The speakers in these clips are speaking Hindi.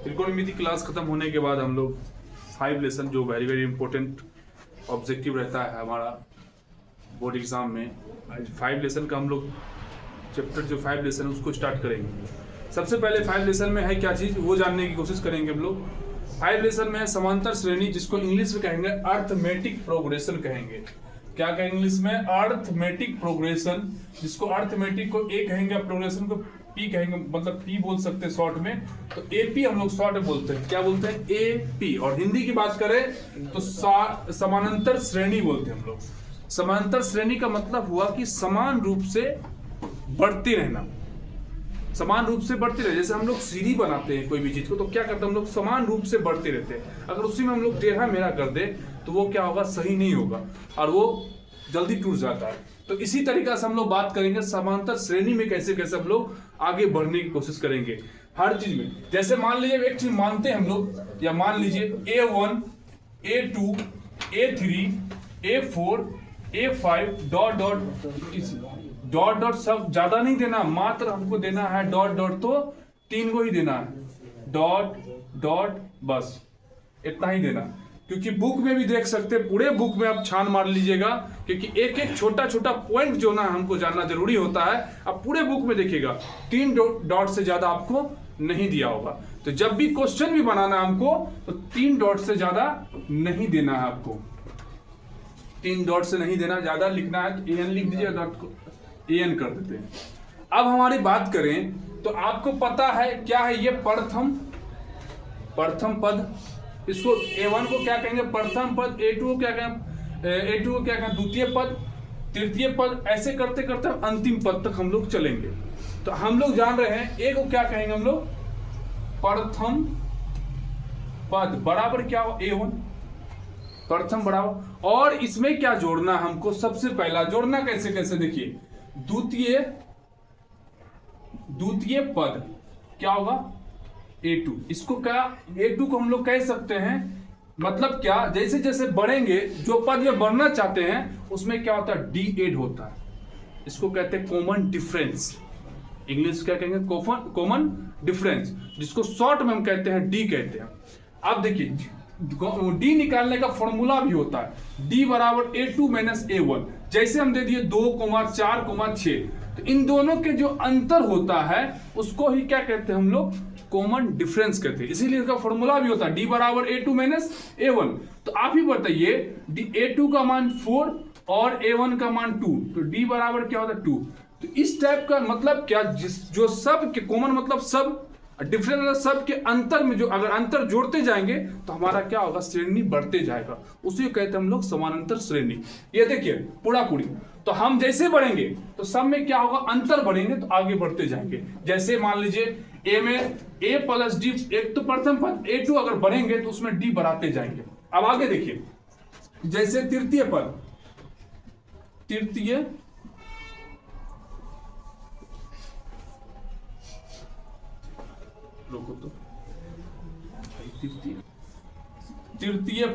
त्रिकोणमिति क्लास खत्म होने के बाद हम लोग 5 लेसन जो वेरी वेरी इंपॉर्टेंट ऑब्जेक्टिव रहता है हमारा बोर्ड एग्जाम में, 5 लेसन का हम लोग चैप्टर जो 5 लेसन है उसको स्टार्ट करेंगे। सबसे पहले 5 लेसन में है क्या चीज़ वो जानने की कोशिश करेंगे हम लोग। 5 लेसन में है समांतर श्रेणी, जिसको इंग्लिश में कहेंगे अर्थमेटिक प्रोग्रेशन कहेंगे। क्या कहेंगे इंग्लिश में? अर्थमेटिक प्रोग्रेशन, जिसको अर्थमेटिक को ए कहेंगे, प्रोग्रेशन को पी कहेंगे, मतलब पी बोल सकते हैं शॉर्ट में। तो एपी हम लोग शॉर्ट में बोलते हैं, क्या बोलते हैं? एपी। और हिंदी की बात करें तो समानांतर श्रेणी बोलते हैं हम लोग। समांतर श्रेणी का मतलब हुआ कि समान रूप से बढ़ते रहना, समान रूप से बढ़ते रहे। जैसे हम लोग सीढ़ी बनाते हैं कोई भी चीज को, तो क्या करते हैं हम लोग? समान रूप से बढ़ते रहते हैं। अगर उसी में हम लोग टेढ़ा मेढ़ा कर दे तो वो क्या होगा? सही नहीं होगा और वो जल्दी टूट जाता है। तो इसी तरीका से हम लोग बात करेंगे समांतर श्रेणी में कैसे कैसे हम लोग आगे बढ़ने की कोशिश करेंगे हर चीज में। जैसे मान लीजिए एक चीज मानते हैं हम लोग, या मान लीजिए A1 A2 A3 A4 A5 dot dot सब ज्यादा नहीं देना, मात्र हमको देना है डॉट डॉट, तो 3 को ही देना है, डॉट डॉट, बस इतना ही देना। क्योंकि बुक में भी देख सकते हैं, पूरे बुक में आप छान मार लीजिएगा, क्योंकि एक एक छोटा छोटा पॉइंट जो ना हमको जानना जरूरी होता है। आप पूरे बुक में देखिएगा 3 डॉट से ज्यादा आपको नहीं दिया होगा। तो जब भी क्वेश्चन भी बनाना है हमको तो 3 डॉट से ज्यादा नहीं देना है आपको, 3 डॉट से नहीं देना, ज्यादा लिखना है तो एन लिख दीजिए, डॉट को एन कर देते हैं। अब हमारी बात करें तो आपको पता है क्या है ये प्रथम पद। इसको A1 को क्या कहेंगे? प्रथम पद। A2 को क्या कहेंगे? A2 को क्या कहेंगे? द्वितीय पद, तृतीय पद। ऐसे करते करते अंतिम पद तक हम लोग चलेंगे। तो हम लोग जान रहे हैं A को क्या कहेंगे हम लोग? प्रथम पद बराबर क्या हो? A1 प्रथम बराबर। और इसमें क्या जोड़ना हमको? सबसे पहला जोड़ना कैसे कैसे देखिए, द्वितीय पद क्या होगा? A2। इसको क्या A2 को हम लोग कह सकते हैं, मतलब क्या, जैसे जैसे बढ़ेंगे जो पद में बढ़ना चाहते हैं उसमें क्या होता है? डी एड होता है। इसको कहते हैं कॉमन डिफरेंस। इंग्लिश क्या कहेंगे? कॉमन डिफरेंस, जिसको शॉर्ट में हम कहते हैं डी कहते हैं। अब देखिए डी निकालने का फॉर्मूला भी होता है, डी बराबर A2 माइनस A1। जैसे हम दे दिए 2, 4, 6, तो इन दोनों के जो अंतर होता है उसको ही क्या कहते हैं हम लोग? कॉमन डिफरेंस कहते हैं। इसीलिए इसका फॉर्मूला भी होता है डी बराबर A2 माइनस A1। तो आप ही बताइए A2 का मान 4 और A1 का मान 2, तो डी बराबर क्या होता है? 2। तो इस टाइप का मतलब क्या, जो सब के कॉमन मतलब सब, डिफरेंस मतलब सब के अंतर में जो अगर अंतर जोड़ते जाएंगे तो हमारा क्या होगा? श्रेणी बढ़ते जाएगा। उसी को कहते हैं हम लोग समानांतर श्रेणी। ये देखिए पूरा पूरी, तो हम जैसे बढ़ेंगे तो सब में क्या होगा? अंतर बढ़ेंगे तो आगे बढ़ते जाएंगे। जैसे मान लीजिए A में A प्लस डी, एक तो प्रथम पद A2 अगर बढ़ेंगे तो उसमें डी बढ़ाते जाएंगे। अब आगे देखिए, जैसे तृतीय पद, तृतीय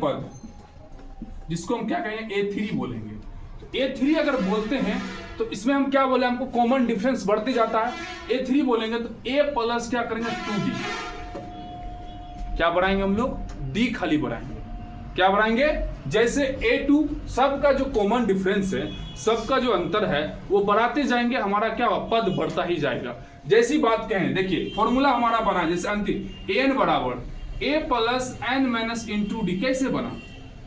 पद जिसको हम क्या कहेंगे? A3 बोलेंगे। तो A3 अगर बोलते हैं तो इसमें हम क्या बोले? हमको कॉमन डिफरेंस बढ़ते जाता है। A3 बोलेंगे तो A प्लस क्या करेंगे? 2D। क्या बढ़ाएंगे हम लोग? D खाली बढ़ाएंगे। क्या बढ़ाएंगे? जैसे A2 सबका जो कॉमन डिफरेंस है, सबका जो अंतर है वो बढ़ाते जाएंगे, हमारा क्या होगा? पद बढ़ता ही जाएगा। जैसी बात कहें, देखिए फॉर्मूला हमारा बना, जैसे अंतिम an बराबर A plus N minus into D. कैसे बना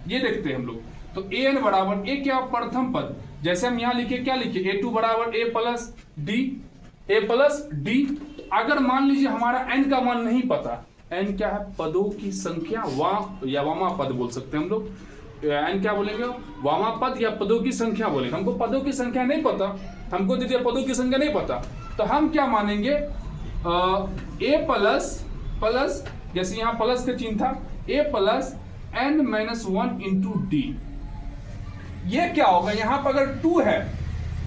ये देखते हैं हम लोग। तो an बराबर A क्या? प्रथम पद। जैसे हम यहाँ लिखे, क्या लिखे? A2 बराबर A प्लस डी। अगर मान लीजिए हमारा n का मान नहीं पता, n क्या है? पदों की संख्या, या वामा पद बोल सकते हैं हम लोग। n क्या बोलेंगे? वामा पद या पदों की संख्या बोलेंगे। हमको पदों की संख्या नहीं पता, हमको दीजिए पदों की संख्या नहीं पता, तो हम क्या मानेंगे? A प्लस जैसे यहाँ प्लस का चिन्ह था, A plus n minus 1 into D. ये क्या होगा? यहाँ पर अगर 2 है,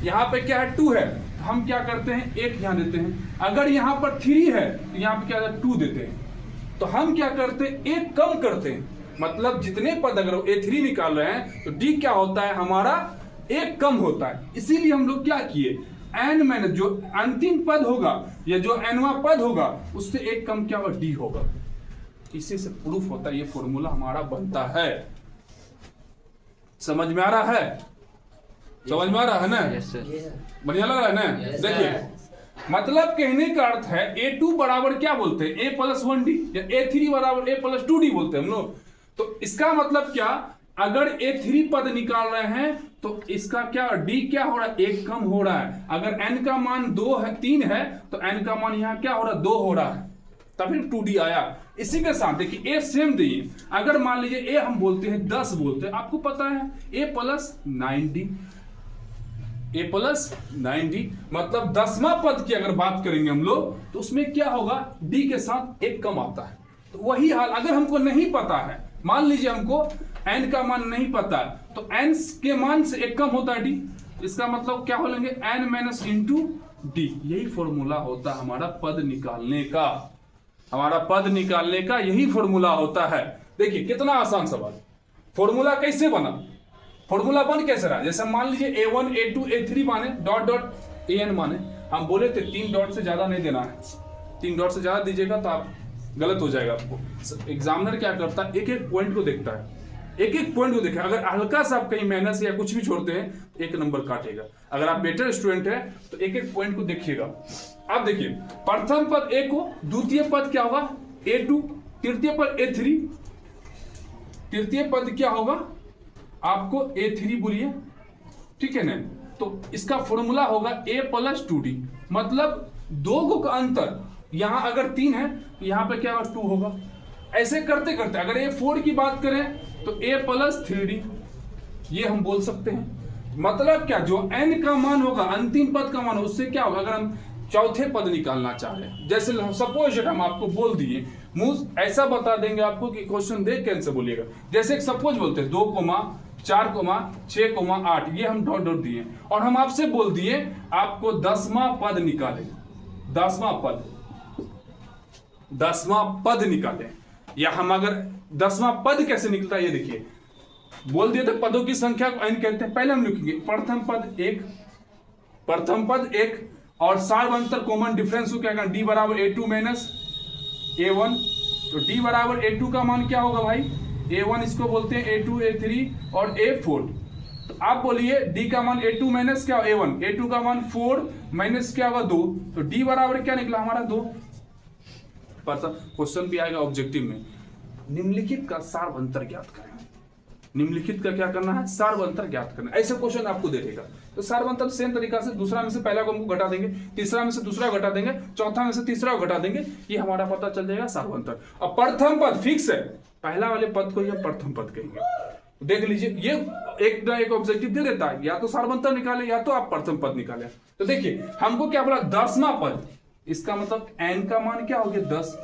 यहाँ पे क्या है? 2 है, तो हम क्या करते हैं? 1 यहाँ देते हैं। अगर यहाँ पर 3 है तो यहाँ पे क्या 2 देते हैं। तो हम क्या करते हैं? 1 कम करते हैं, मतलब जितने पद अगर A3 निकाल रहे हैं तो D क्या होता है? हमारा 1 कम होता है। इसीलिए हम लोग क्या किए? n माइनस जो अंतिम पद होगा या जो nवां पद होगा उससे 1 कम क्या होगा? D होगा। इसी से प्रूफ होता है, ये फॉर्मूला हमारा बनता है। समझ में आ रहा है? समझ में आ रहा है ना? बढ़िया लग रहा है ना? देखिए मतलब कहने का अर्थ है A2 बराबर क्या बोलते हैं, A प्लस 1D, या A3 बराबर A प्लस 2D बोलते हैं हम लोग। तो इसका मतलब क्या, अगर A3 पद निकाल रहे हैं तो इसका क्या D क्या हो रहा है, 1 कम हो रहा है। अगर n का मान 3 है तो n का मान यहाँ क्या हो रहा है, 2 हो रहा है, तभी 2D आया। इसी के साथ देखिए A सेम दिए, अगर मान लीजिए A हम बोलते हैं 10 बोलते हैं, आपको पता है A plus 9D, A plus 9D मतलब 10वां पद की अगर बात करेंगे हम लोग तो उसमें क्या होगा, D के साथ 1 कम आता है। तो वही हाल अगर हमको नहीं पता है, मान लीजिए हमको n का मान नहीं पता है तो n के मान से 1 कम होता है D, इसका मतलब क्या हो लेंगे n माइनस इंटू D। यही फॉर्मूला होता है हमारा पद निकालने का, हमारा पद निकालने का यही फॉर्मूला होता है। देखिए कितना आसान सवाल। फॉर्मूला कैसे बना, फॉर्मूला बन कैसे रहा, जैसे मान लीजिए A1 A2 A3 माने डॉट डॉट AN माने, हम बोले थे 3 डॉट से ज्यादा नहीं देना है, 3 डॉट से ज्यादा दीजिएगा तो आप गलत हो जाएगा। आपको एग्जामिनर क्या करता है, एक एक पॉइंट को देखता है, एक एक पॉइंट को देखा, अगर हल्का सा आप कहीं माइनस या कुछ भी छोड़ते हैं तो 1 नंबर काटेगा। अगर आप बेटर स्टूडेंट है तो एक एक पॉइंट को देखिएगा। आप देखिए प्रथम पद A को, द्वितीय पद क्या होगा A2, तृतीय पद A3, तृतीय पद क्या होगा आपको A3 बोलिए, ठीक है ना। तो इसका फॉर्मूला होगा A प्लस 2D, मतलब 2 का अंतर, यहां अगर 3 है तो यहां पे क्या होगा 2 होगा। ऐसे करते करते अगर A4 की बात करें तो A प्लस 3D, ये हम बोल सकते हैं। मतलब क्या, जो n का मान होगा, अंतिम पद का मान होगा, उससे क्या होगा, अगर हम चौथे पद निकालना चाह रहे हैं, जैसे सपोज हम आपको बोल दिए, मुझ ऐसा बता देंगे आपको कि क्वेश्चन देख कैसे बोलिएगा। जैसे एक सपोज बोलते हैं 2, 4, 6, 8, ये हम डॉट डॉट दिए और हम आपसे बोल दिए आपको 10वां पद निकाले, 10वां पद, 10वां पद निकाले। या हम अगर 10वां पद कैसे निकलता है ये देखिए, बोल दिए तो पदों की संख्या को n कहते हैं। पहले हम लिखेंगे प्रथम पद 1, प्रथम पद 1 और सार्वंतर कॉमन डिफरेंस को क्या करना, D बराबर A2 माइनस A1। तो D बराबर A2 का मान क्या होगा भाई, A1 इसको बोलते हैं A2 A3 और A4। तो आप बोलिए D का मान A2 माइनस क्या, A1, A2 का मान 4 माइनस क्या होगा 2, तो D बराबर क्या निकला हमारा 2। क्वेश्चन भी आएगा ऑब्जेक्टिव में, निम्नलिखित का सार्वंतर ज्ञात करें। निम्नलिखित का क्या करना है, सार्वंतर ज्ञात करना। ऐसे क्वेश्चन आपको दे देगा तो सार्वंतर सेम तरीका से दूसरा में से पहला को हमको घटा देंगे, तीसरा में से दूसरा घटा देंगे, चौथा में से तीसरा को घटा देंगे, ये हमारा पता चल जाएगा सार्वंतर। और प्रथम पद फिक्स है, पहला वाले पद को ही हम प्रथम पद कहेंगे। देख लीजिए ये एक ऑब्जेक्टिव दे देता है, या तो सार्वंतर निकाले या तो आप प्रथम पद निकाले। तो देखिए हमको क्या बोला, 10वां पद, इसका मतलब n का मान क्या हो गया 10।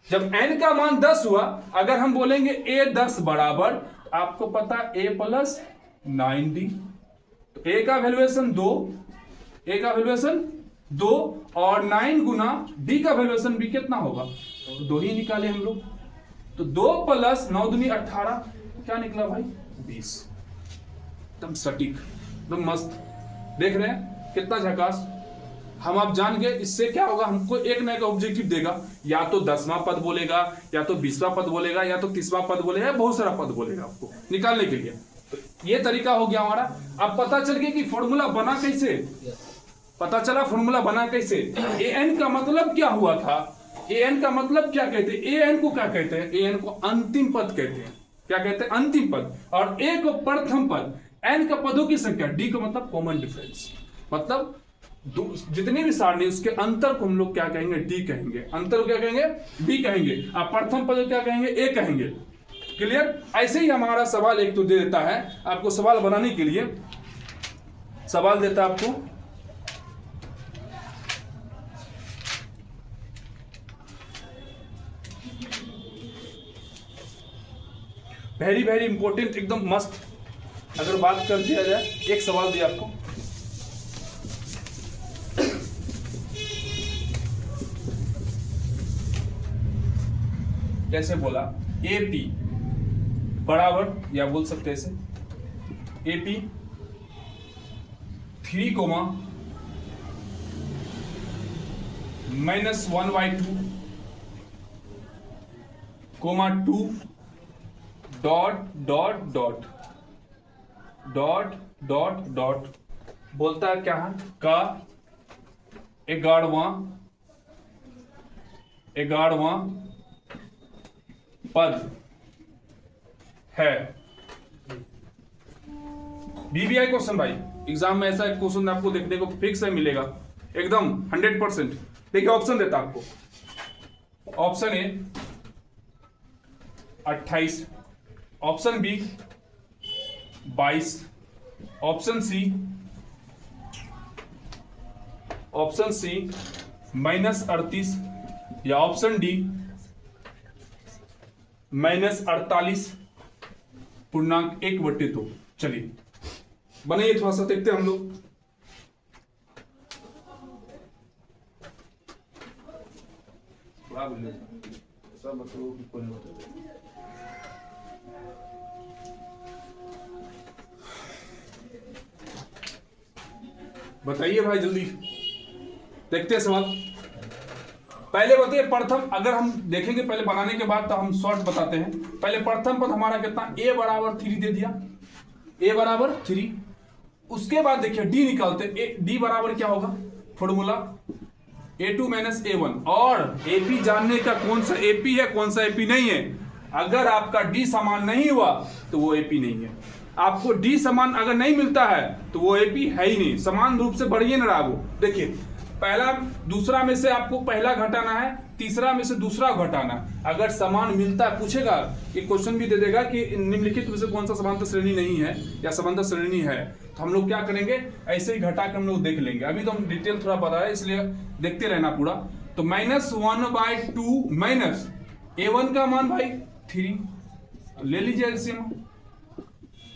जब n का मान 10 हुआ, अगर हम बोलेंगे A10 बराबर, आपको पता A प्लस 9D, तो A का वैल्यूएशन 2, A का वैल्यूएशन 2 और 9 गुना D का वैल्यूएशन भी कितना होगा, 2 ही निकाले हम लोग। तो 2 प्लस 9 दूनी 18, क्या निकला भाई 20। एकदम सटीक, एकदम मस्त। देख रहे हैं कितना झकास। हम आप जान गए, इससे क्या होगा, हमको एक नया का ऑब्जेक्टिव देगा, या तो 10वां पद बोलेगा, या तो 20वां पद बोलेगा, या तो 30वां पद बोलेगा, बहुत सारा पद बोलेगा आपको निकालने के लिए। तो ये तरीका हो गया हमारा। अब पता चल गया कि फॉर्मूला बना कैसे, पता चला फॉर्मूला बना कैसे। an का मतलब क्या हुआ था, an का मतलब क्या कहते हैं, an को क्या कहते हैं, an को अंतिम पद कहते हैं। क्या कहते हैं, अंतिम पद। और a को प्रथम पद, n का पदों की संख्या, d का मतलब कॉमन डिफरेंस, मतलब जितने भी सारणी उसके अंतर को हम लोग क्या कहेंगे, D कहेंगे। अंतर को क्या कहेंगे, D कहेंगे। आप प्रथम पद क्या कहेंगे, A कहेंगे। क्लियर। ऐसे ही हमारा सवाल एक तो दे देता है आपको, सवाल बनाने के लिए सवाल देता है आपको, वेरी वेरी इंपॉर्टेंट, एकदम मस्त। अगर बात कर दिया जाए, एक सवाल दिया आपको, कैसे बोला, AP बराबर, या बोल सकते हैं ऐसे, AP 3, -1/2, comma 2 dot dot dot dot dot dot बोलता है क्या है का 11वां पद है। बीबीआई क्वेश्चन भाई, एग्जाम में ऐसा एक क्वेश्चन आपको देखने को फिक्स है मिलेगा एकदम 100%। देखिए ऑप्शन देता आपको, option A 28, option B 22, option C -38 या ऑप्शन डी -48.1/2। चलिए बनाइए, थोड़ा सा देखते हैं हम लोग। बताइए भाई जल्दी, देखते हैं सवाल। पहले बताइए प्रथम, अगर हम देखेंगे पहले बनाने के बाद तो हम शॉर्ट बताते हैं। पहले प्रथम पद हमारा कितना, a बराबर 3 दे दिया, a बराबर 3। उसके बाद देखिए d निकालते, d बराबर क्या होगा, फॉर्मूला a2 - a1। और AP जानने का कौन सा AP है कौन सा AP नहीं है। अगर आपका d समान नहीं हुआ तो वो AP नहीं है। आपको d समान अगर नहीं मिलता है तो वो AP है ही नहीं, समान रूप से बढ़िए ना रहा वो। देखिए पहला दूसरा में से आपको पहला घटाना है, तीसरा में से दूसरा घटाना। अगर समान मिलता है, पूछेगा कि क्वेश्चन भी दे देगा कि निम्नलिखित में से कौन सा समांतर श्रेणी नहीं है या समांतर श्रेणी है, तो हम लोग क्या करेंगे, ऐसे ही घटा के हम लोग देख लेंगे। अभी तो हम डिटेल थोड़ा पता है इसलिए देखते रहना पूरा। तो -1/2 माइनस a1 का मान भाई 3, तो ले लीजिए एलसीएम।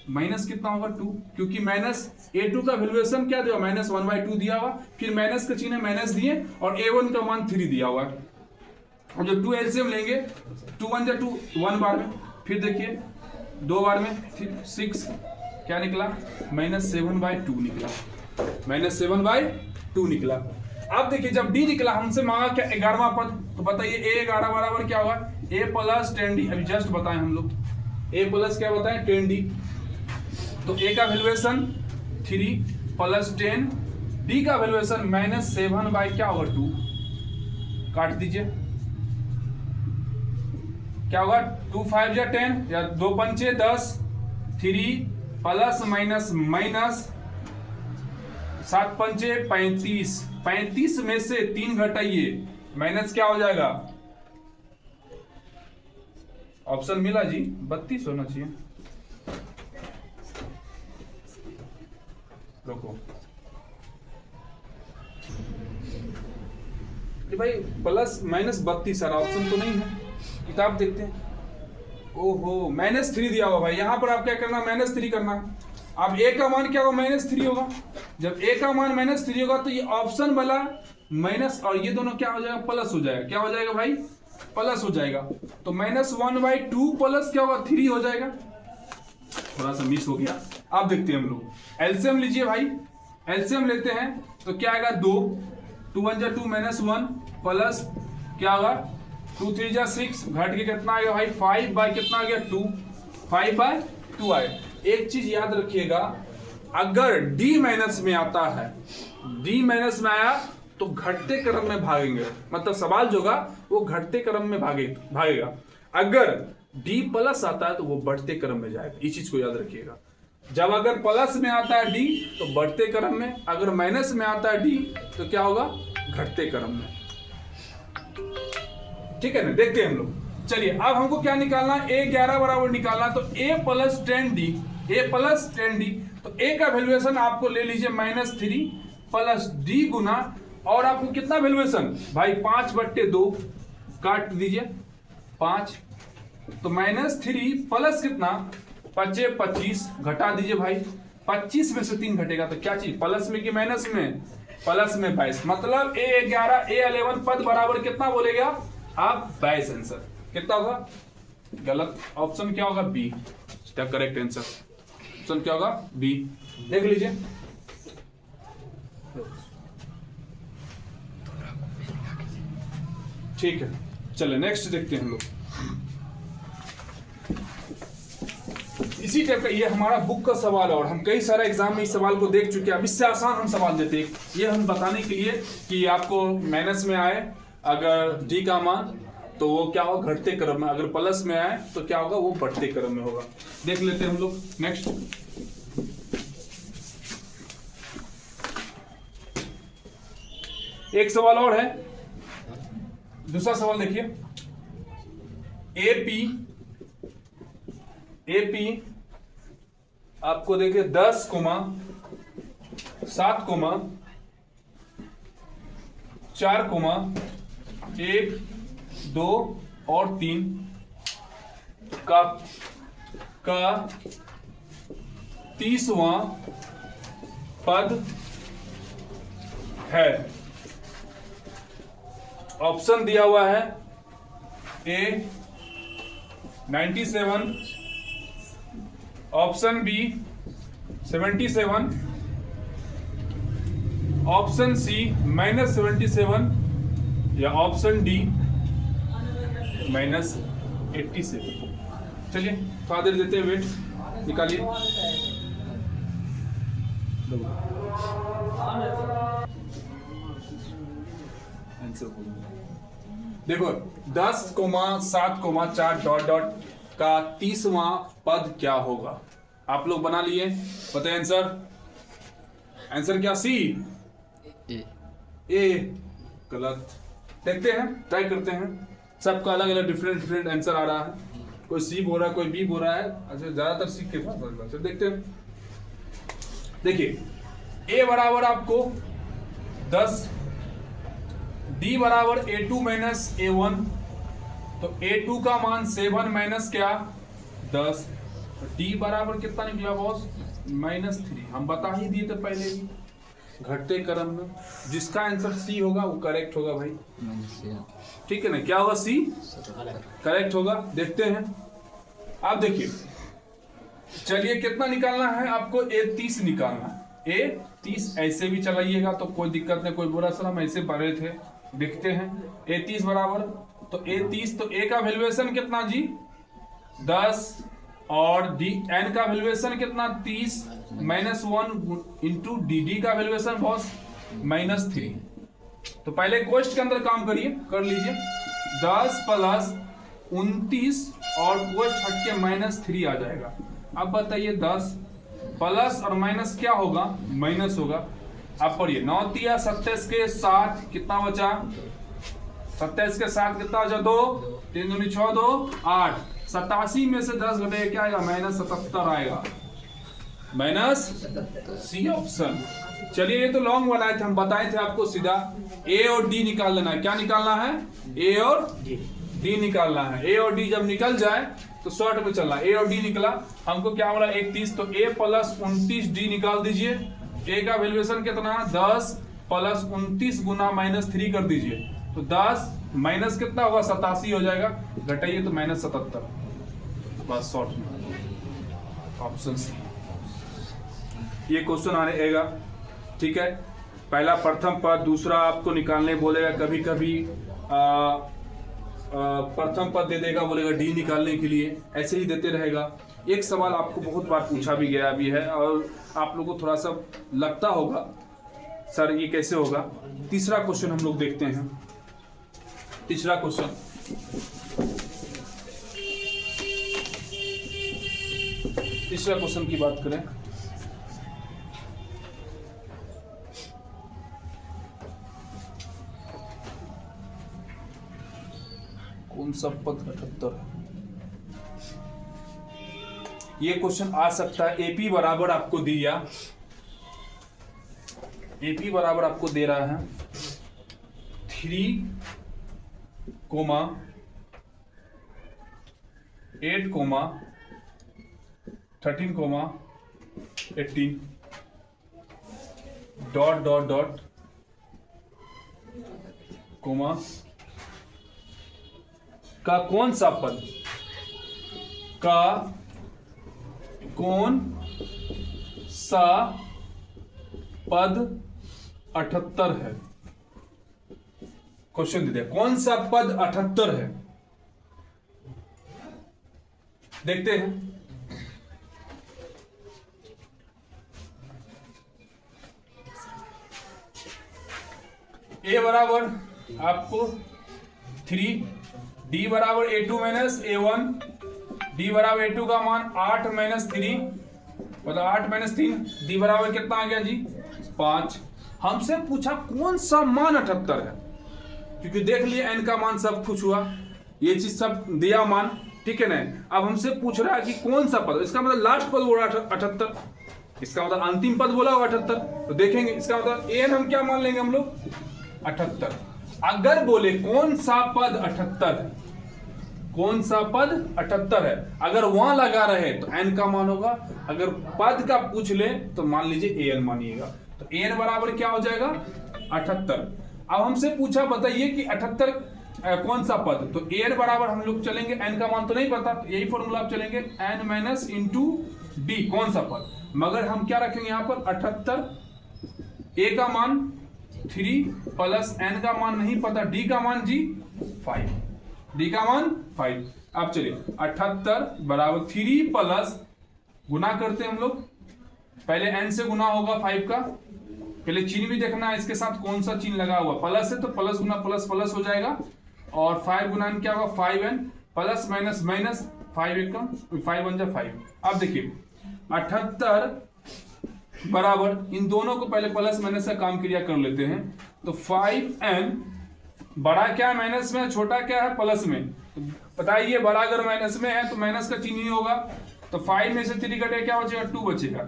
माइनस कितना होगा 2, क्योंकि -a2 का वैल्यूएशन क्या दिया, -1/2 दिया हुआ, फिर माइनस का चिन्ह माइनस दिए और a1 का मान 3 दिया हुआ है। और जो 2 एलसीएम लेंगे, 2 1 जा 2 1 बार में, फिर देखिए 2 बार में 6, क्या निकला -7/2 निकला, -7/2 निकला। अब देखिए जब d निकला, हमसे मांगा क्या 11वां पद, तो बताइए a11 बराबर क्या होगा, a + 10d। अभी जस्ट बताएं हम लोग, a प्लस क्या बताएं 10d। तो a का वैल्यूएशन 3 + 10, d का वैल्यूएशन -7 क्या होगा 2, काट दीजिए, क्या होगा 2 5 जा 10 या 2 पंचे 10, 3 प्लस माइनस माइनस 7 पंचे 35, 35 में से 3 घटाइए, माइनस क्या हो जाएगा, ऑप्शन मिला जी 32 होना चाहिए। रुको भाई, प्लस माइनस 32 सारा ऑप्शन तो नहीं है, किताब देखते हैं। ओहो -3 दिया हुआ भाई, यहां पर आप क्या करना, -3 करना है। अब a का मान क्या होगा, -3 होगा। जब a का मान -3 होगा तो ये ऑप्शन वाला माइनस और ये दोनों क्या हो जाएगा, प्लस हो जाएगा। क्या हो जाएगा भाई, प्लस हो जाएगा। तो -1/2 प्लस क्या होगा 3 हो जाएगा। थोड़ा सा मिस हो गया। अब देखते हैं हम लोग, एलसीएम लीजिए भाई, एलसीएम लेते हैं तो क्या आएगा 2 1 जा 2 -1 प्लस क्या होगा 2 3 जा 6, घट के कितना आएगा भाई 5 कितना आ गया 2, 5/2 आए। एक चीज याद रखिएगा, अगर d माइनस में आता है, d माइनस में आया तो घटते क्रम में भागेंगे, मतलब सवाल जो होगा वो घटते क्रम में भागेगा। अगर d प्लस आता है तो वो बढ़ते क्रम में जाएगा, इस चीज को याद रखिएगा। जब अगर प्लस में आता है d तो बढ़ते क्रम में, अगर माइनस में आता है d तो क्या होगा, घटते क्रम में। ठीक है ना, देखते हैं हम लोग। चलिए अब हमको क्या निकालना, a11 बराबर निकालना, तो a + 10d, तो a का वैल्यूएशन आपको ले लीजिए -3 प्लस d गुना, और आपको कितना वैल्यूएशन भाई 5/2, काट दीजिए 5, तो -3 प्लस कितना 5 25, घटा दीजिए भाई, 25 में से 3 घटेगा तो क्या चीज, प्लस में कि माइनस में, प्लस में 22, मतलब a11 पद बराबर कितना बोलेगा आप 22। आंसर कितना होगा, गलत, ऑप्शन क्या होगा बी, इसका करेक्ट आंसर ऑप्शन क्या होगा बी। देख लीजिए ठीक है, चले नेक्स्ट देखते हैं हम लोग। इसी टाइप का ये हमारा बुक का सवाल है और हम कई सारे एग्जाम में इस सवाल को देख चुके हैं। अब इससे आसान हम सवाल देते हैं, ये हम बताने के लिए कि आपको माइनस में आए अगर डी का मान तो वो क्या होगा, घटते क्रम में, अगर प्लस में आए तो क्या होगा, वो बढ़ते क्रम में होगा। देख लेते हैं हम लोग नेक्स्ट। एक सवाल और है, दूसरा सवाल देखिए। एपी आपको देखिए 10, 7, 4, 1, 2 और 3 का 30वां पद है। ऑप्शन दिया हुआ है ए 97, ऑप्शन बी 77, ऑप्शन सी -77 या ऑप्शन डी -87। चलिए थोड़ा देर देते हैं, वेट निकालिए। देखो 10, 7, 4 डॉट डॉट का 30वां पद क्या होगा, आप लोग बना लिए, बताइए आंसर। आंसर क्या, सी ए गलत। देखते हैं, ट्राई करते हैं। सबका अलग अलग डिफरेंट आंसर आ रहा है, कोई सी बोल रहा है, कोई बी बोल रहा है। अच्छा ज्यादातर सी के पास, देखते हैं। देखिए ए बराबर आपको 10, डी बराबर A2 माइनस A1, तो A2 का मान 7 माइनस क्या 10, डी बराबर कितना निकला बॉस, -3। हम बता ही दिए थे पहले ही, घटते क्रम में। जिसका आंसर सी होगा वो करेक्ट होगा भाई, ठीक है ना, क्या होगा, सी करेक्ट होगा। देखते हैं, आप देखिए। चलिए कितना निकालना है आपको, A30 निकालना है। A30 ऐसे भी चलाइएगा तो कोई दिक्कत नहीं, कोई बुरा सर, हम ऐसे पढ़े थे। देखते हैं A30 बराबर, तो A30 तो A का वैल्यूएशन कितना जी 10 और डी एन का वैल्यूएशन कितना 30 -1 इंटू डी का वैल्यूएशन बॉस -3। तो पहले क्वेश्चन के अंदर काम करिए, कर लीजिए। 10 + 29 और क्वेश्चन हट के -3 आ जाएगा। अब बताइए 10 प्लस और माइनस क्या होगा, माइनस होगा। आप पढ़िए 9 × 27 के 7 कितना बचा, 27 के 7 कितना बचा 2, 3 दूनी 6, 2 8। 87 में से 10 घटेगा क्या आएगा, -77 आएगा, सी ऑप्शन। चलिए ये तो लॉन्ग वाला है, हम बताए थे आपको सीधा ए और डी निकाल लेना है। क्या निकालना है, ए और डी निकालना है। ए और डी जब निकल जाए तो शॉर्ट में चलना। ए और डी निकला, हमको क्या बोला 31, तो ए + 29 डी निकाल दीजिए। ए का वैल्यूएशन कितना 10 + 29 गुना -3 कर दीजिए, तो 10 माइनस कितना होगा 87 हो जाएगा, घटाइए तो -77, बस शॉर्ट में ऑप्शन सी। ये क्वेश्चन आएगा, ठीक है। पहला प्रथम पद, दूसरा आपको निकालने बोलेगा, कभी कभी प्रथम पद दे देगा, बोलेगा डी निकालने के लिए, ऐसे ही देते रहेगा। एक सवाल आपको बहुत बार पूछा भी गया भी है और आप लोगों को थोड़ा सा लगता होगा सर ये कैसे होगा। तीसरा क्वेश्चन हम लोग देखते हैं। तीसरा क्वेश्चन, तीसरा क्वेश्चन की बात करें, कौन सा पद 78 है, ये क्वेश्चन आ सकता है। एपी बराबर आपको दिया, एपी बराबर आपको दे रहा है 3, 8, 13, 18 डॉट डॉट डॉट कोमा का कौन सा पद, का कौन सा पद 78 है। क्वेश्चन दे दिया कौन सा पद 78 है। देखते हैं a बराबर आपको 3, d बराबर a2 माइनस a1, d बराबर a2 का मान 8 माइनस 3 मतलब 8 माइनस 3, d बराबर कितना आ गया जी 5। हमसे पूछा कौन सा मान 78 है, क्योंकि देख लिए n का मान सब कुछ हुआ, ये चीज सब दिया मान, ठीक है ना। अब हमसे पूछ रहा है कि कौन सा पद, इसका मतलब लास्ट पद बोला 78, इसका मतलब अंतिम पद बोला हुआ 78, तो देखेंगे इसका मतलब an हम क्या मान लेंगे हम लोग 78। अगर बोले कौन सा पद 78 है, कौन सा पद 78 है, अगर वहां लगा रहे तो n का मान होगा, अगर पद का पूछ ले तो मान लीजिए an मानिएगा, तो an बराबर क्या हो जाएगा 78। अब हमसे पूछा बताइए कि 78 कौन सा पद, तो an बराबर हम लोग चलेंगे, n का मान तो नहीं पता, तो यही फॉर्मूला आप चलेंगे n माइनस इंटू डी कौन सा पद, मगर हम क्या रखेंगे यहाँ पर 78, a का मान 3 प्लस n का मान नहीं पता, d का मान जी 5, d का मान 5। अब चलिए 78 बराबर 3 प्लस गुना करते हैं हम लोग, पहले n से गुना होगा 5 का, पहले चिन्ह भी देखना है इसके साथ कौन सा चिन्ह लगा हुआ, प्लस है तो प्लस गुना प्लस प्लस हो जाएगा, और 5 गुना क्या होगा 5n प्लस माइनस माइनस 5 एकम 5 बन जाए 5। अब देखिए 78 बराबर इन दोनों को पहले प्लस माइनस का काम क्रिया कर लेते हैं, तो 5n बड़ा क्या है माइनस में, छोटा क्या है प्लस में, तो बताइए बड़ा अगर माइनस में है तो माइनस का चिन्ह ही होगा, तो 5 में से 3 कटे क्या बचेगा 2 बचेगा,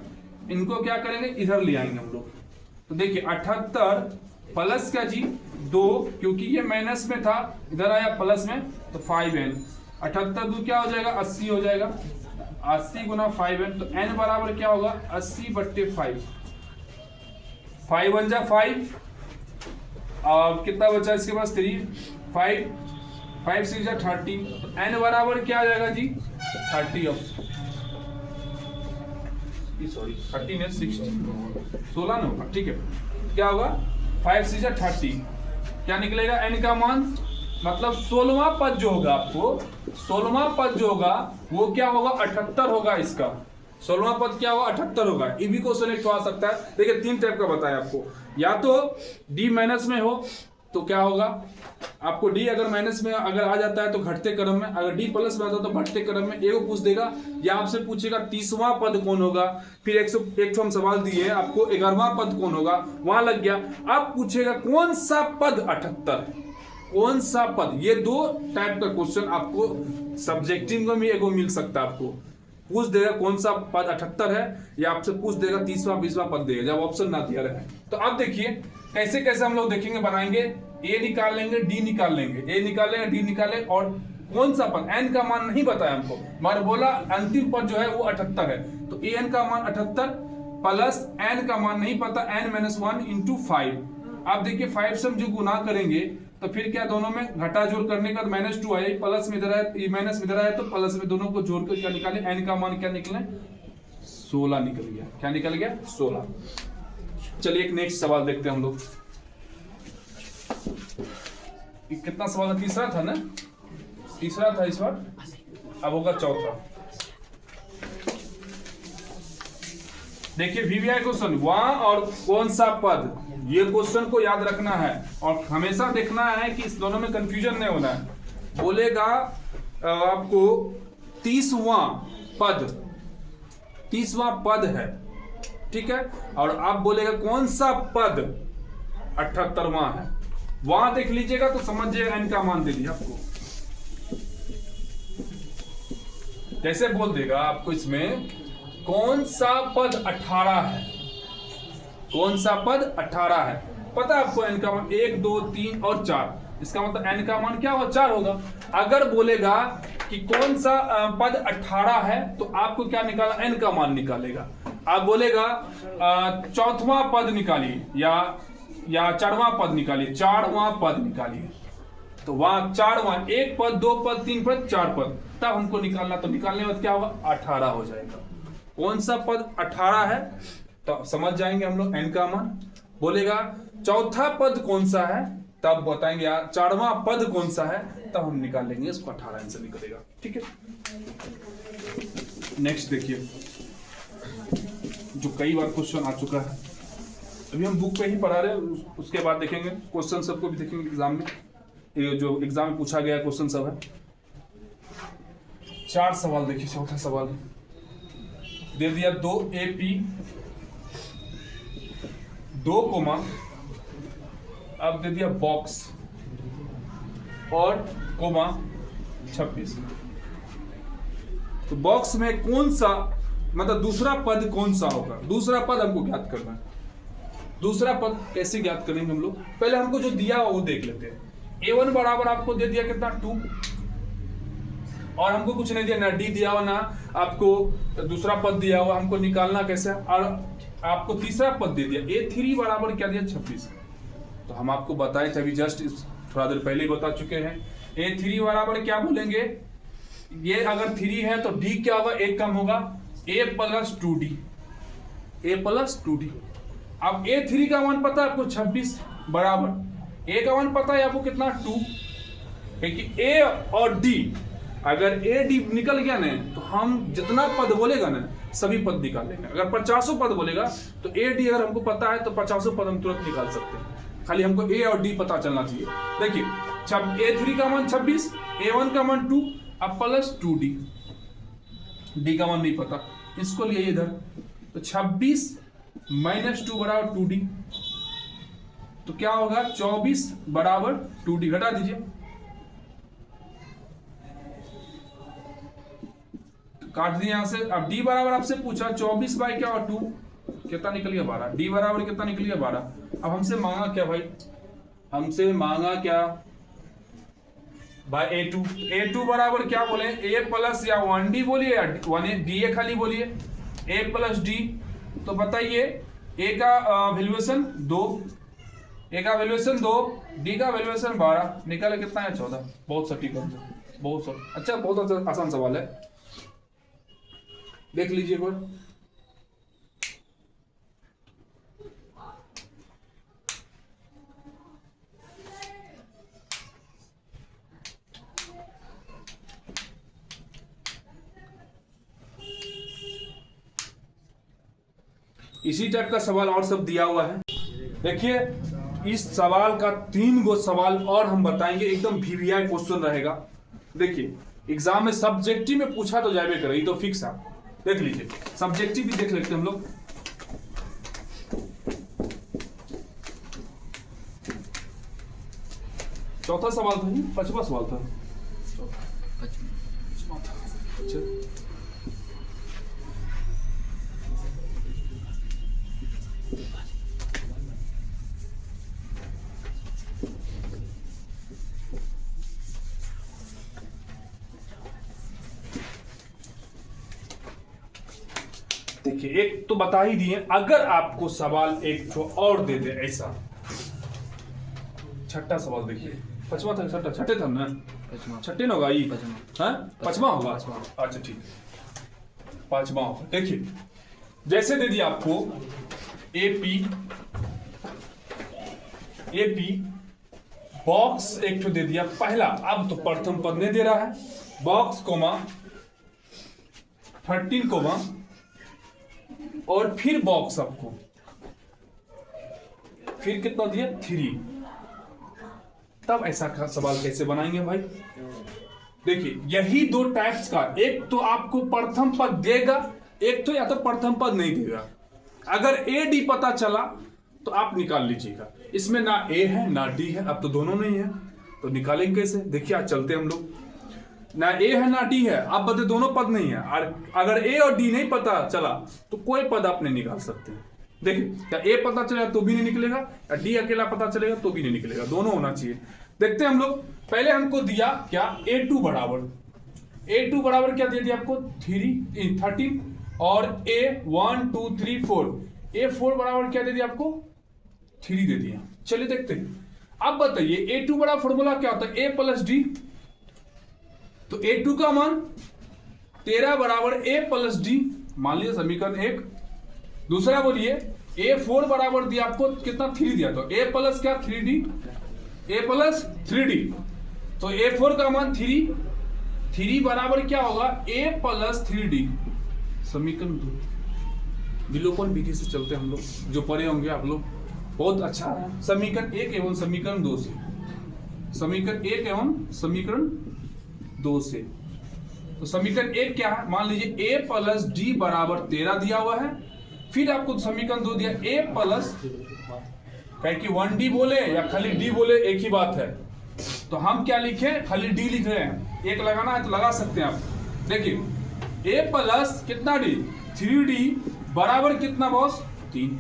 इनको क्या करेंगे इधर ले आएंगे हम लोग, तो देखिए 78 प्लस का जी 2, क्योंकि ये माइनस में था इधर आया प्लस में, तो 5n 78 2 क्या हो जाएगा 80 हो जाएगा, 80 गुना 5n, तो n बराबर क्या होगा 80/5, 5 बन जा 5, और कितना बचा इसके पास 3, 5 6 जा 30, तो n बराबर क्या आ जाएगा जी 30, सॉरी 30 ने 16 ना होगा, ठीक है, क्या होगा 5 6 जा 30, क्या निकलेगा n का मान, मतलब 16वां पद जो होगा आपको, 16वां पद जो होगा वो क्या होगा 78 होगा, इसका 16वां पद क्या होगा 78 होगा। ये भी क्वेश्चन एक आ सकता है, देखिए 3 टाइप का बताया आपको, या तो d माइनस में हो तो क्या होगा आपको, d अगर माइनस में अगर आ जाता है तो घटते क्रम में, अगर d प्लस में आता है तो बढ़ते क्रम में, एगो पूछ देगा, या आपसे पूछेगा 30वां पद कौन होगा, फिर 101 हम सवाल दिए आपको 11वां पद कौन होगा, वहां लग गया। अब पूछेगा कौन सा पद 78, कौन सा पद, ये 2 टाइप का क्वेश्चन आपको सब्जेक्टिव में भी एगो मिल सकता है, आपको पूछ देगा कौन सा पद 78 है, या आपसे पूछ देगा 30वां 20वां पद देगा जब ऑप्शन ना दिया रहे। तो अब देखिए कैसे कैसे हम लोग देखेंगे बनाएंगे, ए निकाल लेंगे डी निकाल लेंगे, ए निकालेंगे डी निकाले, और कौन सा पद n का मान नहीं बताया हमको, मैंने बोला अंतिम पद जो है वो 78 है, तो an का मान 78 प्लस n का मान नहीं पता n माइनस 1 इंटू 5। आप देखिए 5 से हम जो गुना करेंगे तो फिर क्या दोनों में घटा जोड़ करने का -2 आया, प्लस में इधर है माइनस में इधर आया, तो प्लस में दोनों को जोड़ कर क्या निकाले, n का मान क्या निकले 16 निकल गया, क्या निकल गया 16। चलिए एक नेक्स्ट सवाल देखते हैं हम लोग, कितना सवाल था, तीसरा था ना, तीसरा था इस बार, अब होगा चौथा। देखिए वीवीआई क्वेश्चन वहां और कौन सा पद, ये क्वेश्चन को याद रखना है और हमेशा देखना है कि इस दोनों में कंफ्यूजन नहीं होना है। बोलेगा आपको 30वां पद है, ठीक है, और आप बोलेगा कौन सा पद 78वां है, वहां देख लीजिएगा तो समझिएगा n का मान दे दिया आपको, जैसे बोल देगा आपको इसमें कौन सा पद 18 है, कौन सा पद 18 है, पता है आपको n का मान 1 2 3 और 4, इसका मतलब n का मान क्या होगा 4 होगा। अगर बोलेगा कि कौन सा पद 18 है तो आपको क्या निकाला, n का मान निकालेगा। आप बोलेगा चौथवां पद निकालिए या 4वां पद निकालिए, 4वां पद निकालिए, तो वहां 4वां 1 पद 2 पद 3 पद 4 पद, तब हमको निकालना, तो निकालने में क्या होगा 18 हो जाएगा। कौन सा पद 18 है तो समझ जाएंगे हम लोग n का मान। बोलेगा चौथा पद कौन सा है तब बताएंगे यार 4वां पद कौन सा है, तब हम निकाल लेंगे, इसको 18 आंसर निकलेगा, ठीक है। नेक्स्ट देखिए जो कई बार क्वेश्चन आ चुका है, अभी हम बुक पे ही पढ़ा रहे हैं, उसके बाद देखेंगे क्वेश्चन सबको भी देखेंगे एग्जाम में। ये जो एग्जाम में पूछा गया क्वेश्चन सब है। 4 सवाल देखिए। चौथा सवाल दे दिया 2AP 2 कोमा, अब दे दिया बॉक्स और कोमा 26। तो बॉक्स में कौन सा, मतलब दूसरा पद कौन सा होगा, दूसरा पद हमको ज्ञात करना है। दूसरा पद कैसे ज्ञात करेंगे हम लोग, पहले हमको जो दिया वो देख लेते हैं। A1 बराबर आपको दे दिया कितना 2, और हमको कुछ नहीं दिया, ना D दिया हुआ ना आपको दूसरा पद दिया हुआ, हमको निकालना कैसे, और आपको तीसरा पद दे दिया A3 बराबर क्या दिया 26। तो हम आपको बताए थे अभी जस्ट थोड़ा देर पहले ही बता चुके हैं। A3 बराबर क्या बोलेंगे, ये अगर 3 है तो D क्या होगा, 1 कम होगा, A + 2D, A + 2D। अब A3 का मान पता है आपको 26 बराबर A का मान पता है आपको कितना 2, क्योंकि A और D, अगर A D निकल गया ना तो हम जितना पद बोलेगा ना सभी पद निकाल लेंगे। अगर 50 पद बोलेगा तो A D अगर हमको पता है तो 50 पद हम तुरंत निकाल सकते हैं, खाली हमको A और D पता चलना चाहिए। देखिए A3 का मान 26, A1 का मान 2, अब + 2D, D का मान नहीं पता, इसको लिए इधर, तो 26 - 2 बराबर 2D, तो क्या होगा 24 बराबर 2D, घटा दीजिए, काट दिए यहां से। अब D बराबर आपसे पूछा 24 बाई क्या और 2 कितना निकल गया 12, D बराबर कितना निकल गया 12। अब हमसे मांगा क्या भाई, हमसे मांगा क्या भाई A2 बराबर क्या बोले, A प्लस या 1D बोलिए या 1D खाली बोलिए, A + D। तो बताइए A का वैल्यूएशन 2, A का वैल्यूएशन 2, D का वैल्यूएशन 12, निकाले कितना है 14। बहुत सटीक आंसर, बहुत अच्छा, बहुत अच्छा आसान सवाल है, देख लीजिए एक बार। इसी टाइप का सवाल और सब दिया हुआ है। देखिए इस सवाल का 3 गो सवाल और हम बताएंगे, एकदम VVI क्वेश्चन रहेगा। देखिए एग्जाम में सब्जेक्टिव में पूछा तो जाए करे, ये तो फिक्स है। देख लीजिए सब्जेक्टिव भी देख लेते हैं हम लोग। चौथा सवाल था, 5वां सवाल था। अच्छा देखिए, एक तो बता ही दिए, अगर आपको सवाल एक तो और दे दे ऐसा। छठा सवाल देखिए, 5वां था, छठे था ना, छठे ना होगा ये, 5वां होगा। अच्छा ठीक, 5वां होगा। देखिए जैसे दे दिया आपको AP बॉक्स एक तो दे दिया पहला, अब तो प्रथम पद नहीं दे रहा है, बॉक्स कोमा 13 कोमा और फिर बॉक्स आपको फिर कितना दिया 3। तब ऐसा सवाल कैसे बनाएंगे भाई। देखिए यही 2 टाइप्स का, एक तो आपको प्रथम पद देगा, एक तो या तो प्रथम पद नहीं देगा। अगर AD पता चला तो आप निकाल लीजिएगा, इसमें ना A है ना D है, अब तो दोनों नहीं है, तो निकालेंगे कैसे। देखिए आज चलते हम लोग, ना A है ना D है, आप बता दोनों पद नहीं है, और अगर A और D नहीं पता चला तो कोई पद आप नहीं निकाल सकते। देखिए क्या A पता चलेगा तो भी नहीं निकलेगा, या D अकेला पता चलेगा तो भी नहीं निकलेगा, दोनों होना चाहिए। देखते हैं हम लोग, पहले हमको दिया क्या A2 बराबर क्या दे दिया आपको 13 और A 1 2 3 4, A4 बराबर क्या दे दिया आपको 3 दे दिया। चलिए देखते हैं। अब बताइए A2 बड़ा फॉर्मूला क्या होता है, A + D। तो A2 का मान 13 बराबर A + D, मान लीजिए समीकरण 1। दूसरा बोलिए A4 बराबर दिया आपको कितना 3 दिया, तो A + क्या 3D, A + 3D। तो A4 का मान 3 बराबर क्या होगा A + 3D, समीकरण 2। विलोपन विधि से चलते हम लोग, जो पढ़े होंगे आप लोग बहुत अच्छा है। समीकरण 1 एवं समीकरण 2 से, समीकरण 1 एवं समीकरण 2 से। तो समीकरण 1 क्या है, मान लीजिए a प्लस डी बराबर 13 दिया हुआ है। फिर आपको समीकरण 2 दिया a प्लस, कहे कि 1d बोले या खाली d बोले एक ही बात है, तो हम क्या लिखे, खाली d लिख रहे हैं। एक लगाना है तो लगा सकते हैं आप। देखिए a प्लस कितना d, 3d बराबर कितना बॉस, 3।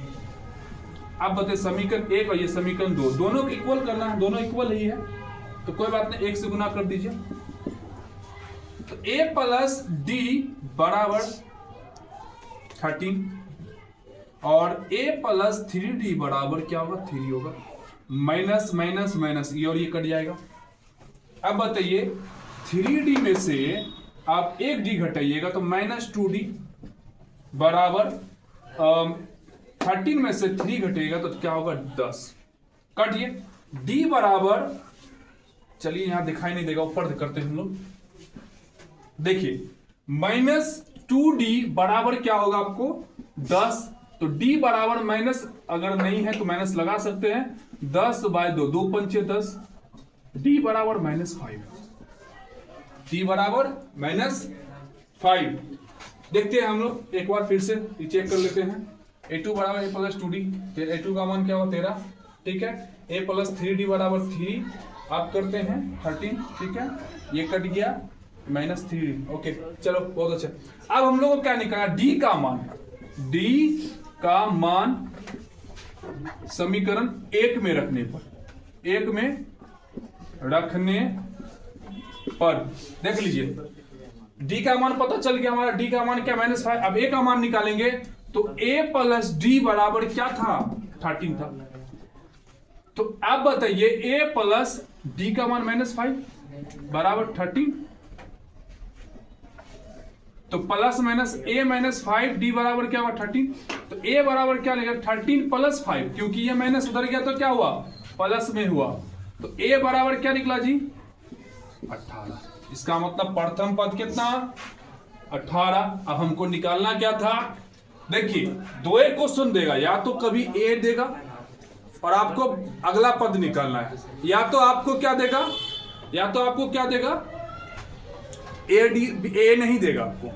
आप बताइए समीकरण 1 और ये समीकरण 2 दोनों को इक्वल करना है, दोनों इक्वल ही है तो कोई बात नहीं, 1 से गुना कर दीजिए। तो a प्लस d बराबर 13 और a प्लस 3d बराबर क्या होगा, 3 होगा। माइनस माइनस माइनस ये और ये कट जाएगा। अब बताइए 3d में से आप 1d घटाइएगा तो माइनस 2d बराबर 13 में से 3 घटेगा तो क्या होगा, 10। काटिए d बराबर, चलिए यहां दिखाई नहीं देगा, ऊपर करते हैं हम लोग। देखिए माइनस 2d बराबर क्या होगा आपको, 10। तो d बराबर माइनस अगर नहीं है तो माइनस लगा सकते हैं, 10 बाय 2, 2 पंचे 10, d बराबर -5, d बराबर -5। देखते हैं हम लोग एक बार फिर से चेक कर लेते हैं। a2 बराबर a प्लस 2d, a2 का मान क्या हुआ 13, ठीक है। a प्लस 3d बराबर 3, आप करते हैं 13, ठीक है। ये कट गया, -3d, ओके चलो बहुत अच्छा। अब हम लोग को क्या निकालना, d का मान, d का मान समीकरण 1 में रखने पर, 1 में रखने पर देख लीजिए d का मान पता चल गया हमारा। d का मान क्या, -5। अब a का मान निकालेंगे तो a प्लस d बराबर क्या था, 13 था। तो अब बताइए a प्लस d का मान -5 बराबर 13, तो plus minus a minus 5 d बराबर क्या हुआ, 13। तो a बराबर क्या लेगा, 13 प्लस 5, क्योंकि ये माइनस उधर गया तो क्या हुआ, प्लस में हुआ। तो a बराबर क्या निकला जी, 18। इसका मतलब प्रथम पद कितना, 18। अब हमको निकालना क्या था, देखिए दो एक क्वेश्चन देगा, या तो कभी a देगा और आपको अगला पद निकालना है, या तो आपको क्या देगा, या तो आपको क्या देगा, ए नहीं देगा, आपको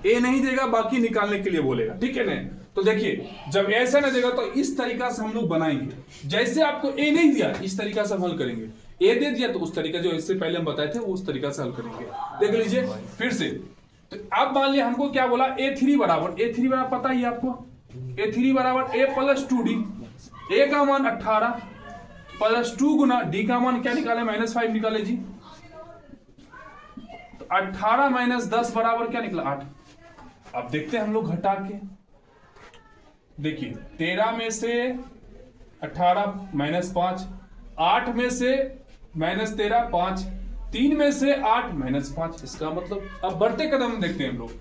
ए नहीं देगा, बाकी निकालने के लिए बोलेगा, ठीक है ना। तो देखिए जब ऐसा नहीं देगा तो इस तरीका से हम लोग बनाएंगे। जैसे आपको ए नहीं दिया इस तरीका से हम हल करेंगे, ए दे दिया तो उस तरीका जो इससे पहले हम बताए थे उस तरीका से हल करेंगे। देख लीजिए फिर से। तो अब मान लिया हमको क्या बोला, a3 बराबर पता ही आपको, a3 बराबर a प्लस 2d, a का मान 18 प्लस 2 गुना d का मान क्या निकाले, -5 निकाले जी। 18 माइनस 10 बराबर क्या निकला, 8। अब देखते हैं हम लोग घटा के, देखिए 13 में से 18 -5, 8 में से -13 5, 3 में से 8 -5। इसका मतलब अब बढ़ते कदम देखते हैं हम लोग,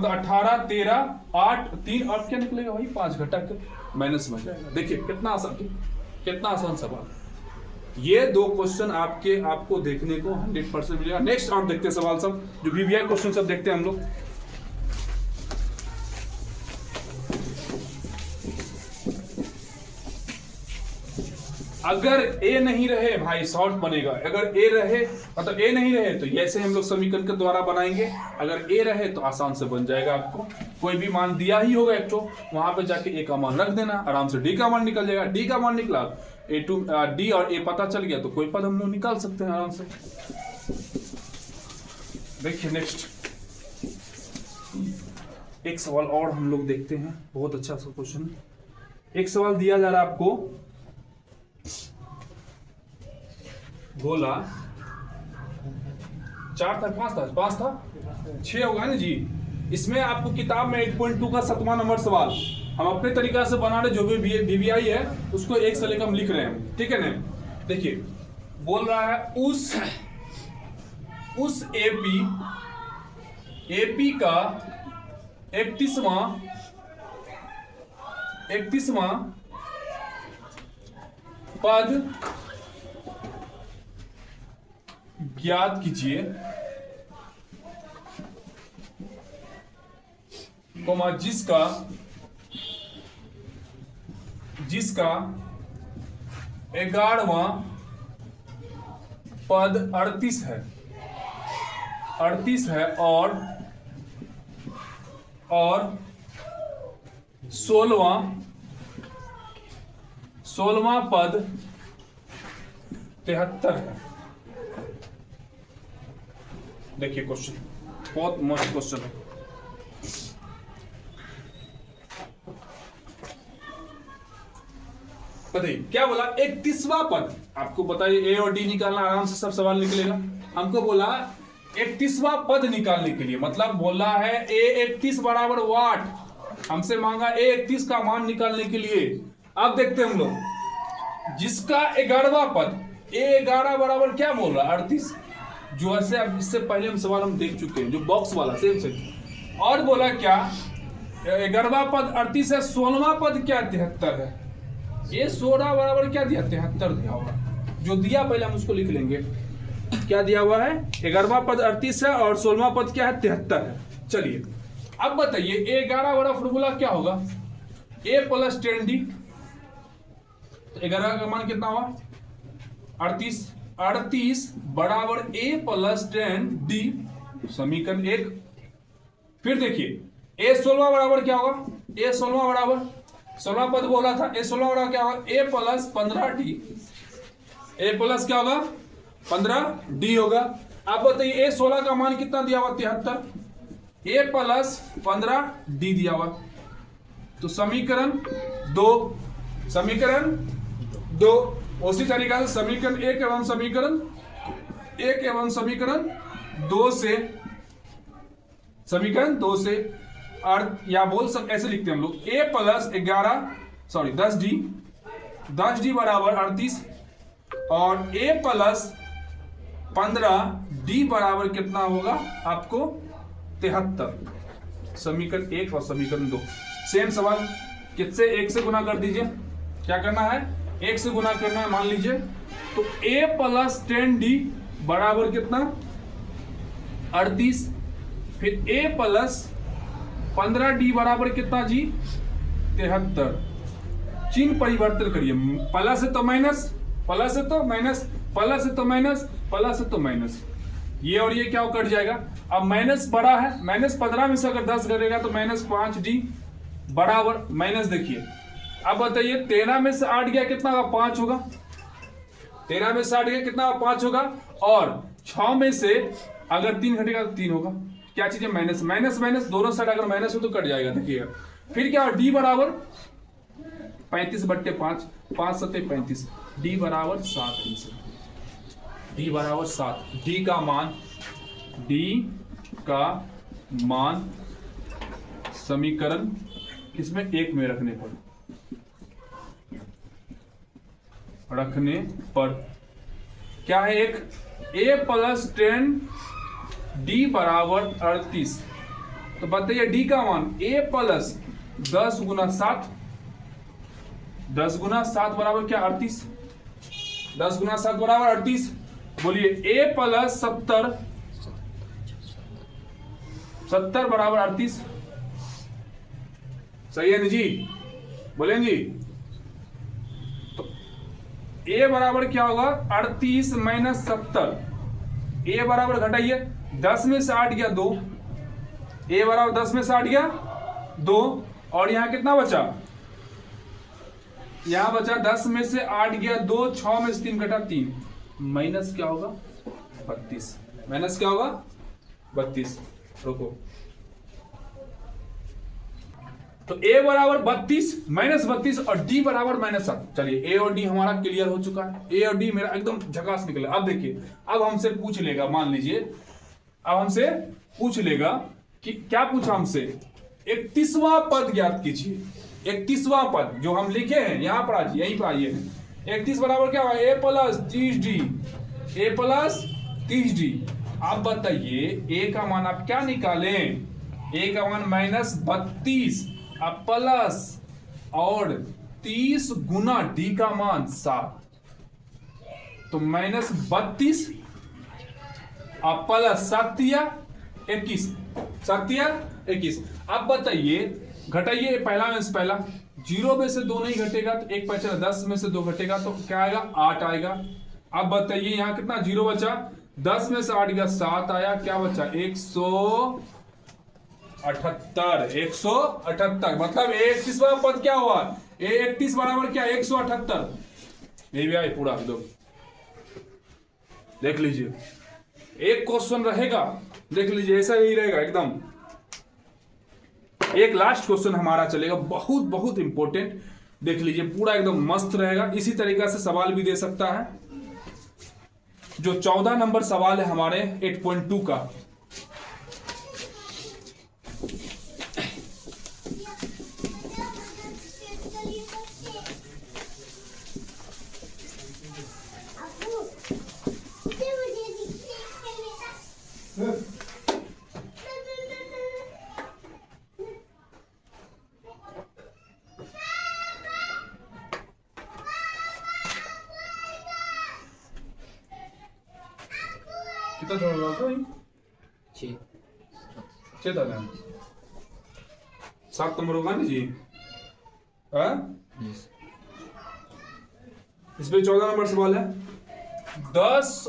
18 13 8 3 और क्या निकलेगा भाई, 5 घटा के माइनस में जाएगा। देखिए कितना आसान सवाल। ये दो क्वेश्चन आपको देखने को 100% मिलेगा। नेक्स्ट आप देखते हैं सवाल सब, जो VVI क्वेश्चन सब देखते हैं हम लोग। अगर a नहीं रहे भाई शॉर्ट बनेगा, अगर a रहे मतलब a नहीं रहे तो ऐसे हम लोग समीकरण के द्वारा बनाएंगे, अगर a रहे तो आसान से बन जाएगा। आपको कोई भी मान दिया ही होगा एक तो वहां पे जाके a का मान रख देना, आराम से d का मान निकल जाएगा। d का मान निकला, d और a पता चल गया तो कोई पद हम लोग निकाल सकते हैं आराम से। देखिए नेक्स्ट एक सवाल और हम लोग देखते हैं, बहुत अच्छा सा क्वेश्चन। एक सवाल दिया जा रहा है आपको, गोला 4 था 5 था 6 होगा ना जी। इसमें आपको किताब में 8.2 का 7वां नंबर सवाल हम अपने तरीका से बना रहे, जो भी VVI है उसको 1 से लेकर हम लिख रहे हैं, ठीक है ना। देखिए बोल रहा है उस AP का 31वां पद ज्ञात कीजिए, जिसका जिसका 11वां पद 38 है, 38 है और 16वां पद 73 है। देखिए क्वेश्चन बहुत मस्त क्वेश्चन है। बताइए क्या बोला, 31वां पद। आपको बताइए ए और डी निकालना, आराम से सब सवाल निकलेगा। हमको बोला 31वां पद निकालने के लिए, मतलब बोला है ए 31 बराबर वाट, हमसे मांगा ए 31 का मान निकालने के लिए। अब देखते हैं हम लोग, जिसका 11वां पद, ए 11 बराबर क्या बोल रहा है 38, जो ऐसे अब इससे पहले हम सवाल हम देख चुके हैं, जो बॉक्स वाला सेम सेम। और बोला क्या 11वां पद 38 है, 16वां पद क्या 73 है। ये 16 बराबर क्या दिया 73 दिया हुआ, जो दिया पहले हम उसको लिख लेंगे। क्या दिया हुआ है 11वां पद 38 है और 16वां पद क्या है 73 है। चलिए अब बताइए ए 11 वाला फॉर्मूला क्या होगा, a प्लस 10d। 11 का मान कितना हुआ 38 बराबर a प्लस 10d, समीकरण 1। फिर देखिए a 16 बराबर क्या होगा, a 16 बराबर 16 पद बोला था, a 16 बराबर क्या होगा a plus 15d, a plus क्या होगा 15d होगा। आप बताइए a 16 का मान कितना दिया हुआ 73, a प्लस 15d दिया हुआ। तो समीकरण 2 उसी तरीका से समीकरण 1 एवं समीकरण 2 से, समीकरण 2 से या बोल सकते ऐसे लिखते हैं हम लोग a प्लस 10d बराबर 38 और a प्लस 15d बराबर कितना होगा आपको 73। समीकरण 1 और समीकरण 2 सेम सवाल, किससे 1 से गुना कर दीजिए। क्या करना है 1 से गुना करना है, मान लीजिए तो a प्लस 10d बराबर कितना 38, फिर a प्लस 15d बराबर कितना जी 73। चिन्ह परिवर्तन करिए, प्लस है तो माइनस, प्लस है तो माइनस, प्लस है तो माइनस, प्लस है तो माइनस, ये और ये क्या कट जाएगा। अब माइनस बड़ा है, माइनस 15 में से अगर 10 करेगा तो माइनस 5d बराबर माइनस। देखिए अब बताइए 13 में से 8 गया कितना होगा 5 होगा, 13 में से 8 गया कितना 5 होगा, और 6 में से अगर 3 घटेगा तो 3 होगा। क्या चीज है माइनस, माइनस माइनस दोनों साइड अगर माइनस हो तो कट जाएगा। देखिएगा फिर क्या डी बराबर 35/5, 5 7 35, डी बराबर 7, डी बराबर 7। डी का मान समीकरण किसमें 1 में रखने पर क्या है, एक a प्लस 10d बराबर 38। तो बताइए d का मान a प्लस 10 गुना 7, 10 गुना 7 बराबर क्या 38, 10 गुना 7 बराबर 38। बोलिए a प्लस 70 बराबर 38, सही है ना जी, बोलें जी। तो a बराबर क्या होगा 38 माइनस 70, a बराबर घटाइए 10 में से 8 गया 2, a बराबर 10 में से 8 गया 2, और यहां कितना बचा, यहां बचा 10 में से 8 गया 2, 6 में से 3 घटा 3, माइनस क्या होगा 32, माइनस क्या होगा 32। रुको, तो a बराबर 32 माइनस 32 और d बराबर -7। चलिए a और d हमारा क्लियर हो चुका है, a और d मेरा एकदम झकास निकला। अब देखिए, अब हमसे पूछ लेगा, मान लीजिए अब हमसे पूछ लेगा कि क्या पूछा हमसे, 31वां पद ज्ञात कीजिए। 31वां पद जो हम लिखे हैं यहां पर आइए, यहीं पर आइए। 31 बराबर क्या हुआ a plus 30d, a plus 30d। आप बताइए a का मान आप क्या निकालें, a का मान -32 अब प्लस और 30 गुना d का मान 7, तो -32 अब प्लस 7 या 21, 7 या 21। अब बताइए घटाइए, पहला में से पहला 0 में से 2 नहीं घटेगा तो 1 बचा, 10 में से 2 घटेगा तो क्या आएगा 8 आएगा। अब बताइए यहाँ कितना 0 बचा, 10 में से 8 गया 7 आया, क्या बचा 178, 178 मतलब 31वां पद क्या हुआ, 31 बराबर क्या 178, ये भी आए पूरा एकदम। देख लीजिए एक क्वेश्चन रहेगा, देख लीजिए ऐसा ही रहेगा एकदम। एक लास्ट क्वेश्चन हमारा चलेगा, बहुत बहुत इंपॉर्टेंट, देख लीजिए पूरा एकदम मस्त रहेगा। इसी तरीका से सवाल भी दे सकता है। जो 14 नंबर सवाल है हमारे 8.2 का, कितना छोड़ रहा था 6 था ना, 7 नंबर होगा ना जी। इसमें 14 नंबर सवाल है, 10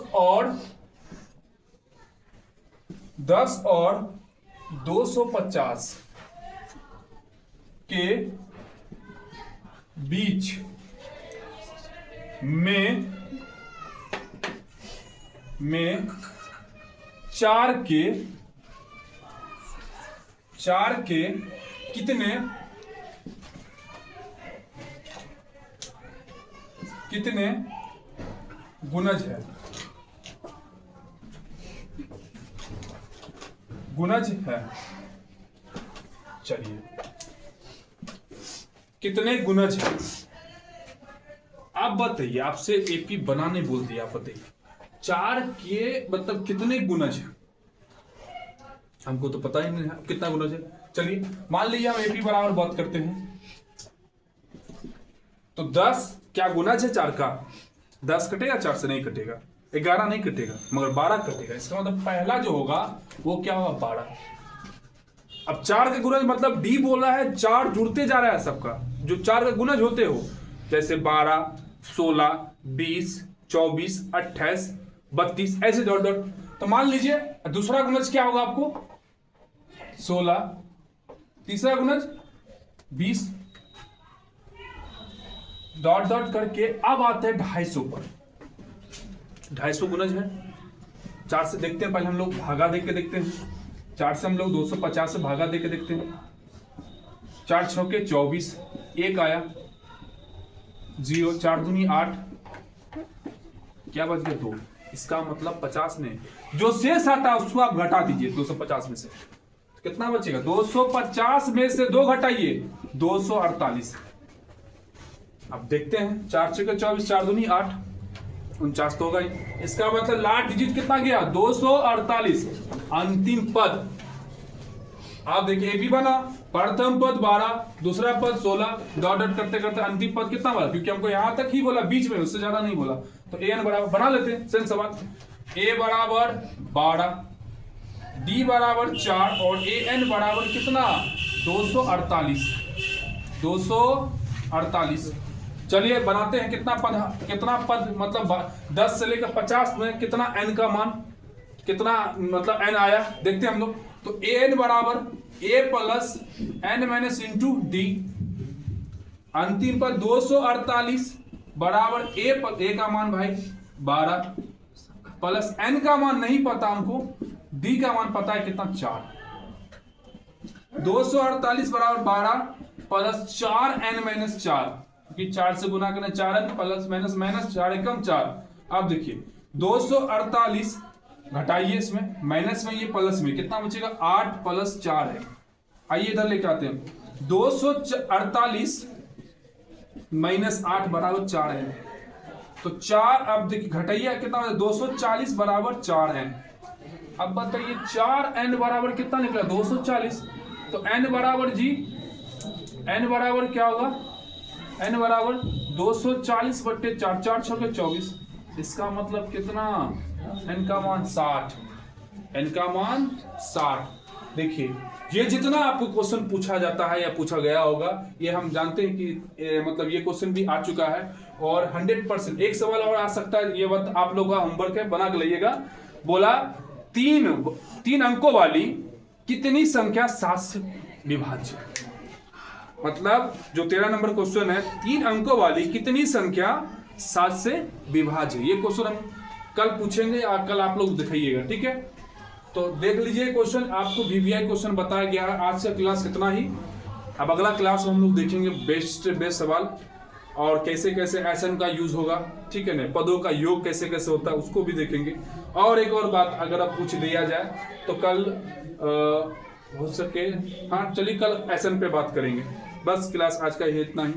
और 250 के बीच में 4 के कितने गुणज है, चलिए कितने गुणज है। आप बताइए, आपसे एपी बनाने बोल दिया, आप बताइए 4 के मतलब कितने गुणज है, हमको तो पता ही नहीं है कितना गुणज है। चलिए मान लीजिए हम एपी बराबर बात करते हैं, तो 10 क्या गुणज है 4 का, 10 कटेगा 4 से, नहीं कटेगा, 11 नहीं कटेगा, मगर 12 कटेगा। इसका मतलब पहला जो होगा वो क्या होगा 12। अब 4 के गुणज मतलब डी बोला है, 4 जुड़ते जा रहा है सबका, जो 4 के गुणज होते हो, जैसे 12, 16, 20, 24, 28, 32 ऐसे डॉट डॉट। तो मान लीजिए दूसरा गुणज क्या होगा आपको 16, तीसरा गुणज 20 डॉट डॉट करके। अब आते हैं 250 पर, 250 गुणज है। 4 से देखते हैं, पहले हम लोग भागा दे के देखते हैं। 4 से हम लोग 250 से भागा दे के देखते हैं। 4 छक्के 24, 1 आया 0, 4 दूनी 8, क्या बच गया 2। इसका मतलब 50 में जो शेष आता है उसको आप घटा दीजिए 250 में से, कितना बचेगा 250 में से 2 घटाइए 248। अब देखते हैं 4 छक्के 24, 4 दूनी 8, 49 तो होगा ही। इसका मतलब लास्ट डिजिट कितना गया 248। अंतिम पद आप देखिए एपी बना, प्रथम पद 12, दूसरा पद 16, डॉट डॉट करते करते अंतिम पद कितना बोला, क्योंकि हमको यहां तक ही बोला, बीच में उससे ज्यादा नहीं बोला। तो an बराबर बना लेते हैं सेम सवाल, a बराबर 12, d बराबर 4 और an बराबर कितना 248। चलिए बनाते हैं कितना पद मतलब 10 से लेकर 50 में कितना n का मान, कितना मतलब n आया देखते हैं हम लोग। तो an बराबर a plus n minus into D, अंतिम पर 248 बराबर a का मान भाई 12 प्लस n का मान नहीं पता हमको, d का मान पता है कितना 4। 248 बराबर 12 प्लस 4n माइनस 4, क्योंकि 4 से गुना करना 4n प्लस माइनस माइनस 4 एकम 4। अब देखिए 248 घटाइए, इसमें माइनस में ये प्लस में कितना बचेगा 8 प्लस 4 है। आइए इधर लेके आते हैं 248 माइनस 8 बराबर 4 है। तो 4 अब देखिए घटाइए कितना 240 बराबर 4n। अब बताइए 4n बराबर कितना निकला 240। तो n बराबर जी n बराबर क्या होगा, n बराबर 240 बट्टे 4, 4 छक्के 24। इसका मतलब कितना n का मान 60, n का मान 60। देखिए, ये जितना आपको क्वेश्चन पूछा जाता है या पूछा गया होगा, ये हम जानते हैं कि मतलब ये क्वेश्चन भी आ चुका है और 100% एक सवाल और आ सकता है। ये बात आप लोगों का होमवर्क है, बना के लाइएगा। बोला तीन अंकों वाली कितनी संख्या 7 से विभाज्य है। मतलब जो 13 नंबर क्वेश्चन है, 3 अंकों वाली कितनी संख्या 7 से विभाज्य है। ये क्वेश्चन हम कल पूछेंगे और कल आप लोग दिखाइएगा, ठीक है। तो देख लीजिए क्वेश्चन, आपको वीवीआई क्वेश्चन बताया गया है। आज से क्लास कितना ही, अब अगला क्लास हम लोग देखेंगे बेस्ट सवाल और कैसे कैसे एसएन का यूज होगा, ठीक है ना। पदों का योग कैसे कैसे होता है उसको भी देखेंगे। और एक और बात अगर आप पूछ दिया जाए तो कल हो सके, हाँ चलिए कल एसएन पे बात करेंगे। बस क्लास आज का ये इतना ही।